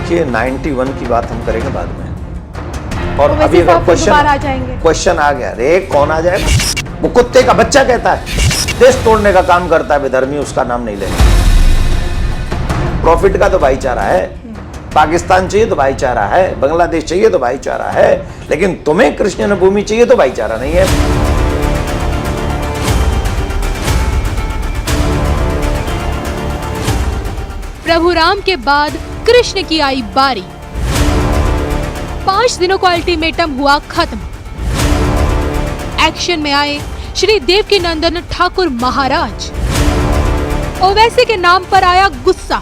देखिए 91 की बात हम करेंगे बाद में। और तो अभी अगर क्वेश्चन आ गया, अरे कौन आ जाए, वो कुत्ते का बच्चा कहता है देश तोड़ने का काम करता है बेधर्मी, उसका नाम नहीं लेंगे। प्रॉफिट का तो भाईचारा है, पाकिस्तान चाहिए तो भाईचारा है, बांग्लादेश चाहिए तो भाईचारा है, लेकिन तुम्हें कृष्ण भूमि चाहिए तो भाईचारा नहीं है। प्रभु राम के बाद कृष्ण की आई बारी। 5 दिनों का अल्टीमेटम हुआ खत्म। एक्शन में आए श्री देवकीनंदन ठाकुर महाराज। ओवैसी के नाम पर आया गुस्सा।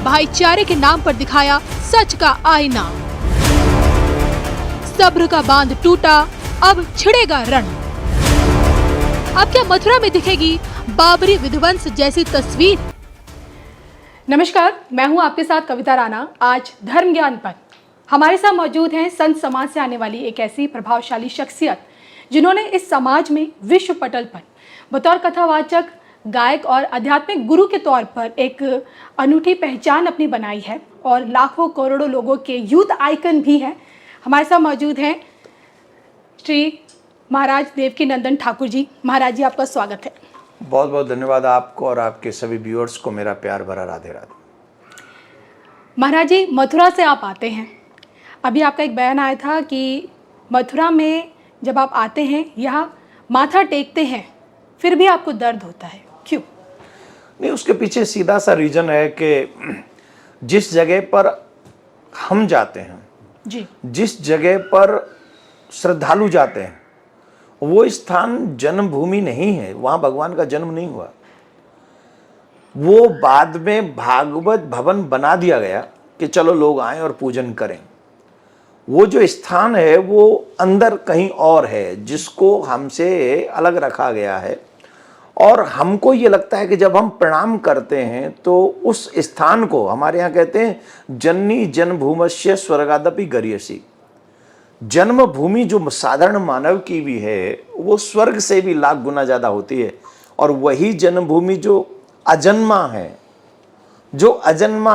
भाईचारे के नाम पर दिखाया सच का आईना। सब्र का बांध टूटा, अब छिड़ेगा रण। अब क्या मथुरा में दिखेगी बाबरी विध्वंस जैसी तस्वीर? नमस्कार, मैं हूं आपके साथ कविता राणा। आज धर्म ज्ञान पर हमारे साथ मौजूद हैं संत समाज से आने वाली एक ऐसी प्रभावशाली शख्सियत जिन्होंने इस समाज में विश्व पटल पर बतौर कथावाचक, गायक और आध्यात्मिक गुरु के तौर पर एक अनूठी पहचान अपनी बनाई है और लाखों करोड़ों लोगों के यूथ आइकन भी हैं। हमारे साथ मौजूद हैं श्री महाराज देवकीनंदन ठाकुर जी। महाराज जी, आपका स्वागत है। बहुत बहुत धन्यवाद आपको और आपके सभी व्यूअर्स को मेरा प्यार भरा राधे राधे। महाराज जी, मथुरा से आप आते हैं। अभी आपका एक बयान आया था कि मथुरा में जब आप आते हैं, यहाँ माथा टेकते हैं, फिर भी आपको दर्द होता है, क्यों? नहीं, उसके पीछे सीधा सा रीजन है कि जिस जगह पर हम जाते हैं जी, जिस जगह पर श्रद्धालु जाते हैं, वो स्थान जन्मभूमि नहीं है, वहां भगवान का जन्म नहीं हुआ। वो बाद में भागवत भवन बना दिया गया कि चलो लोग आए और पूजन करें। वो जो स्थान है वो अंदर कहीं और है, जिसको हमसे अलग रखा गया है। और हमको ये लगता है कि जब हम प्रणाम करते हैं तो उस स्थान को, हमारे यहाँ कहते हैं जन्नी जन्मभूमस्य स्वर्गादपि गरीयसी। जन्मभूमि जो साधारण मानव की भी है, वो स्वर्ग से भी लाख गुना ज्यादा होती है। और वही जन्मभूमि जो अजन्मा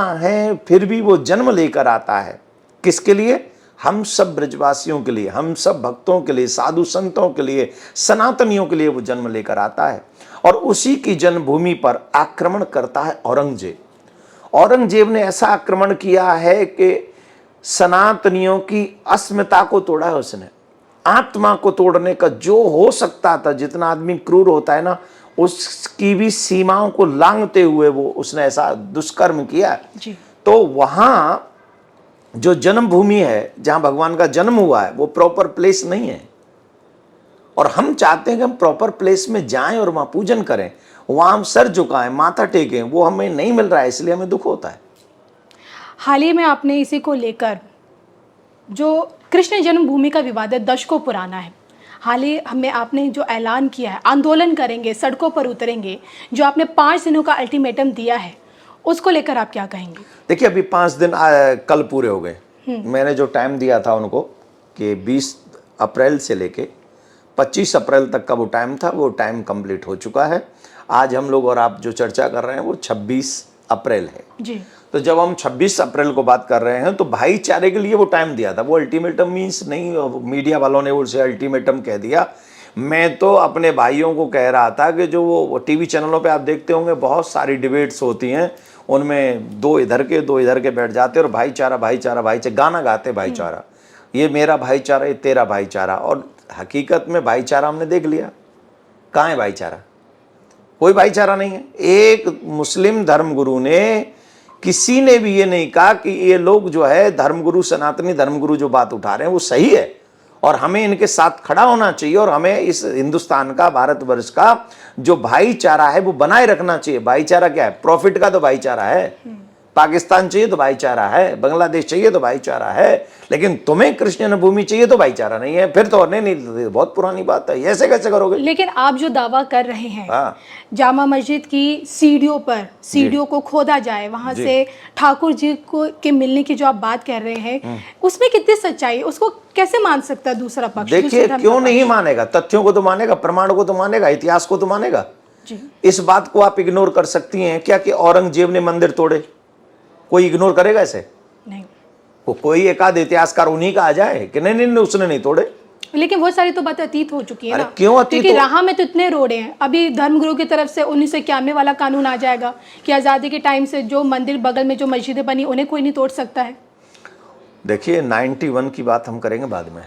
है, फिर भी वो जन्म लेकर आता है। किसके लिए? हम सब ब्रजवासियों के लिए, हम सब भक्तों के लिए, साधु संतों के लिए, सनातनियों के लिए वो जन्म लेकर आता है। और उसी की जन्मभूमि पर आक्रमण करता है औरंगजेब। औरंगजेब ने ऐसा आक्रमण किया है कि सनातनियों की अस्मिता को तोड़ा है उसने। आत्मा को तोड़ने का जो हो सकता था, जितना आदमी क्रूर होता है ना, उसकी भी सीमाओं को लांघते हुए वो उसने ऐसा दुष्कर्म किया जी। तो वहां जो जन्मभूमि है, जहां भगवान का जन्म हुआ है, वो प्रॉपर प्लेस नहीं है। और हम चाहते हैं कि हम प्रॉपर प्लेस में जाएं और वहां पूजन करें, वहां हम सर झुकाएं, माथा टेकें। वो हमें नहीं मिल रहा है, इसलिए हमें दुख होता है। हाल ही में आपने इसी को लेकर जो कृष्ण जन्मभूमि का विवाद है, दशकों पुराना है, हाल ही में आपने जो ऐलान किया है आंदोलन करेंगे, सड़कों पर उतरेंगे, जो आपने 5 दिनों का अल्टीमेटम दिया है, उसको लेकर आप क्या कहेंगे? देखिए, अभी 5 दिन कल पूरे हो गए। मैंने जो टाइम दिया था उनको कि 20 अप्रैल से लेके 25 अप्रैल तक का वो टाइम था, वो टाइम कंप्लीट हो चुका है। आज हम लोग और आप जो चर्चा कर रहे हैं वो 26 अप्रैल है जी। तो जब हम 26 अप्रैल को बात कर रहे हैं तो भाईचारे के लिए वो टाइम दिया था। वो अल्टीमेटम मीन्स नहीं, मीडिया वालों ने उसे अल्टीमेटम कह दिया। मैं तो अपने भाइयों को कह रहा था कि जो वो टीवी चैनलों पे आप देखते होंगे, बहुत सारी डिबेट्स होती हैं, उनमें दो इधर के बैठ जाते और भाईचारा भाईचारा भाईचारा गाना गाते, भाईचारा ये मेरा भाईचारा, ये तेरा भाईचारा। और हकीकत में भाईचारा हमने देख लिया, कहाँ है भाईचारा? कोई भाईचारा नहीं है। एक मुस्लिम धर्मगुरु ने, किसी ने भी ये नहीं कहा कि ये लोग जो है धर्मगुरु, सनातनी धर्मगुरु जो बात उठा रहे हैं वो सही है और हमें इनके साथ खड़ा होना चाहिए और हमें इस हिंदुस्तान का, भारतवर्ष का जो भाईचारा है वो बनाए रखना चाहिए। भाईचारा क्या है? प्रॉफिट का तो भाईचारा है, पाकिस्तान चाहिए तो भाईचारा है, बांग्लादेश चाहिए तो भाईचारा है, लेकिन तुम्हें कृष्ण भूमि चाहिए तो भाईचारा नहीं है। फिर तो नहीं, बहुत पुरानी बात है, ऐसे कैसे करोगे? लेकिन आप जो दावा कर रहे हैं, हाँ। जामा मस्जिद की सीढ़ियों को खोदा जाए, वहां से ठाकुर जी को के मिलने की जो आप बात कर रहे हैं, उसमें कितनी सच्चाई है? उसको कैसे मान सकता है दूसरा पक्ष? देखिए, क्यों नहीं मानेगा? तथ्यों को तो मानेगा, प्रमाण को तो मानेगा, इतिहास को तो मानेगा जी। इस बात को आप इग्नोर कर सकती हैं क्या कि औरंगजेब ने मंदिर तोड़े? कोई इग्नोर करेगा इसे? नहीं। वो कोई एक आध इतिहासकार उन्हीं का आ जाए कि नहीं नहीं नहीं, उसने नहीं तोड़े। लेकिन वो सारी तो बातें अतीत हो चुकी है अरे ना। क्यों अतीत क्योंकि हो? राह में तो इतने रोड़े हैं। अभी धर्मगुरु की तरफ से 1991 वाला कानून आ जाएगा कि आज़ादी के टाइम से जो मंदिर बगल में जो मस्जिदें बनी उन्हें कोई नहीं तोड़ सकता है। देखिए 91 की बात हम करेंगे बाद में।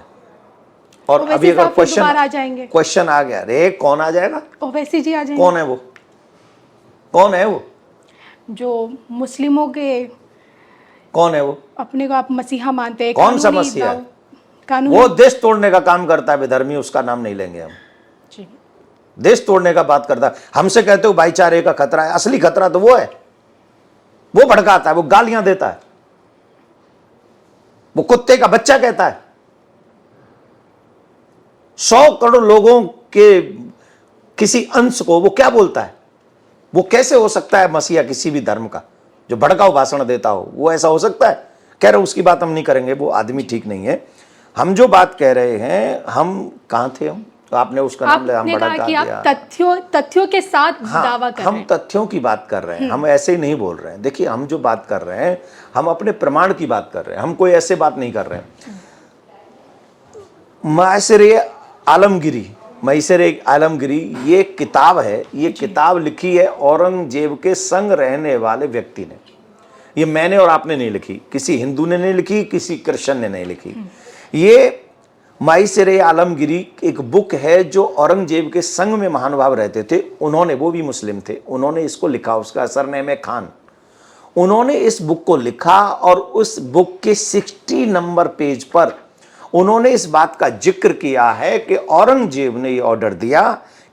और ओवैसी अभी अगर साहब फिर दोबारा आ जाएंगे। क्वेश्चन आ गया, अरे कौन आ जाएगा? ओवैसी जी आ जाएंगे। कौन है वो? कौन है वो? जो मुस्लिमों के, कौन है वो? अपने को आप मसीहा मानते हैं। कौन सा मसीहा है? कानून वो देश तोड़ने का काम करता है बेधर्मी, उसका नाम नहीं लेंगे हम। जी। देश तोड़ने का बात करता है। हमसे कहते हो भाईचारे का खतरा है, असली खतरा तो वो है। वो भड़काता है, वो गालियां देता है, वो कुत्ते का बच्चा कहता है। 100 करोड़ लोगों के किसी अंश को वो क्या बोलता है? वो कैसे हो सकता है मसीहा किसी भी धर्म का जो भड़काऊ भाषण देता हो? वो ऐसा हो सकता है? कह रहे उसकी बात हम नहीं करेंगे, वो आदमी ठीक नहीं है। हम जो बात कह रहे हैं, हम कहां थे? हम तो आपने उसका नाम लिया, हम आपने भड़का कहा कि दिया। आप तथ्यों के साथ हाँ, दावा कर रहे हम हैं। तथ्यों की बात कर रहे हैं, हम ऐसे ही नहीं बोल रहे हैं। देखिए हम जो बात कर रहे हैं, हम अपने प्रमाण की बात कर रहे हैं, हम कोई ऐसे बात नहीं कर रहे हैं। मैसरे आलमगिरी ये किताब है, ये किताब लिखी है औरंगजेब के संग रहने वाले व्यक्ति ने। ये मैंने और आपने नहीं लिखी, किसी हिंदू ने नहीं लिखी, किसी क्रिश्चियन ने नहीं लिखी। ये मैसरे आलमगिरी एक बुक है जो औरंगजेब के संग में महानुभाव रहते थे, उन्होंने, वो भी मुस्लिम थे, उन्होंने इसको लिखा। उसका सरनेम है खान। उन्होंने इस बुक को लिखा और उस बुक के 60 नंबर पेज पर उन्होंने इस बात का जिक्र किया है कि औरंगजेब ने ये ऑर्डर दिया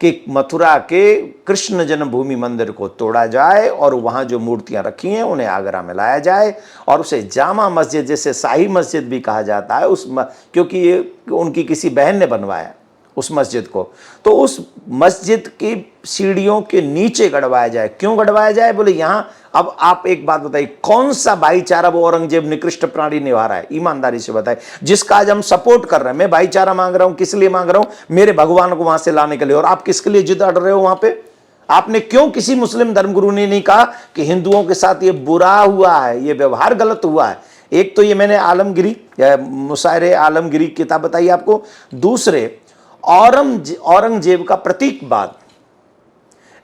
कि मथुरा के कृष्ण जन्मभूमि मंदिर को तोड़ा जाए और वहाँ जो मूर्तियाँ रखी हैं उन्हें आगरा में लाया जाए और उसे जामा मस्जिद, जैसे शाही मस्जिद भी कहा जाता है, क्योंकि ये उनकी किसी बहन ने बनवाया उस मस्जिद को, तो उस मस्जिद की सीढ़ियों के नीचे गड़वाया जाए। क्यों गड़वाया जाए? बोले यहाँ। अब आप एक बात बताइए, कौन सा भाईचारा वो औरंगजेब निकृष्ट प्राणी निभा रहा है? ईमानदारी से बताइए, जिसका आज हम सपोर्ट कर रहे हैं। मैं भाईचारा मांग रहा हूं, किस लिए मांग रहा हूं? मेरे भगवान को वहां से लाने के लिए। और आप किसके लिए जिद अड़ रहे हो वहां पे? आपने क्यों, किसी मुस्लिम धर्मगुरु ने नहीं कहा कि हिंदुओं के साथ ये बुरा हुआ है, ये व्यवहार गलत हुआ है? एक तो ये मैंने आलमगिरी, मुशायरे आलमगिरी किताब बताई आपको। दूसरे औरंगजेब का प्रतीकवाद,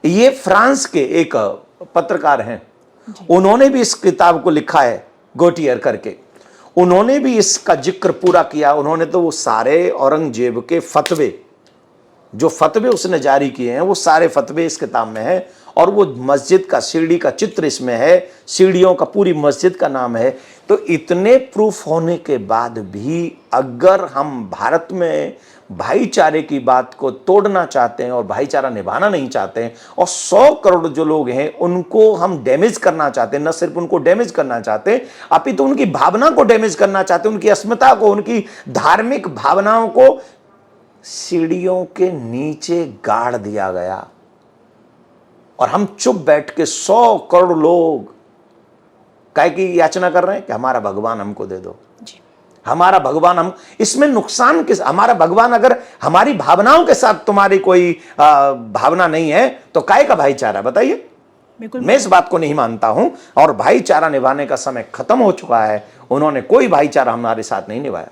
ये फ्रांस के एक पत्रकार हैं, उन्होंने भी इस किताब को लिखा है, गोटियर करके। उन्होंने भी इसका जिक्र पूरा किया। उन्होंने तो वो सारे औरंगजेब के फतवे, जो फतवे उसने जारी किए हैं, वो सारे फतवे इस किताब में हैं। और वो मस्जिद का सीढ़ी का चित्र इसमें है, सीढ़ियों का पूरी मस्जिद का नाम है। तो इतने प्रूफ होने के बाद भी अगर हम भारत में भाईचारे की बात को तोड़ना चाहते हैं और भाईचारा निभाना नहीं चाहते हैं, और 100 करोड़ जो लोग हैं उनको हम डैमेज करना चाहते हैं, न सिर्फ उनको डैमेज करना चाहते हैं, अपितु उनकी भावना को डैमेज करना चाहते हैं, उनकी अस्मिता को, उनकी धार्मिक भावनाओं को सीढ़ियों के नीचे गाड़ दिया गया। और हम चुप बैठ के 100 करोड़ लोग काहे की याचना कर रहे हैं कि हमारा भगवान हमको दे दो जी। हमारा भगवान। हम इसमें नुकसान किस? हमारा भगवान अगर हमारी भावनाओं के साथ तुम्हारी कोई भावना नहीं है तो काहे का भाईचारा? बताइए। बिल्कुल, मैं इस बात को नहीं मानता हूं और भाईचारा निभाने का समय खत्म हो चुका है। उन्होंने कोई भाईचारा हमारे साथ नहीं निभाया।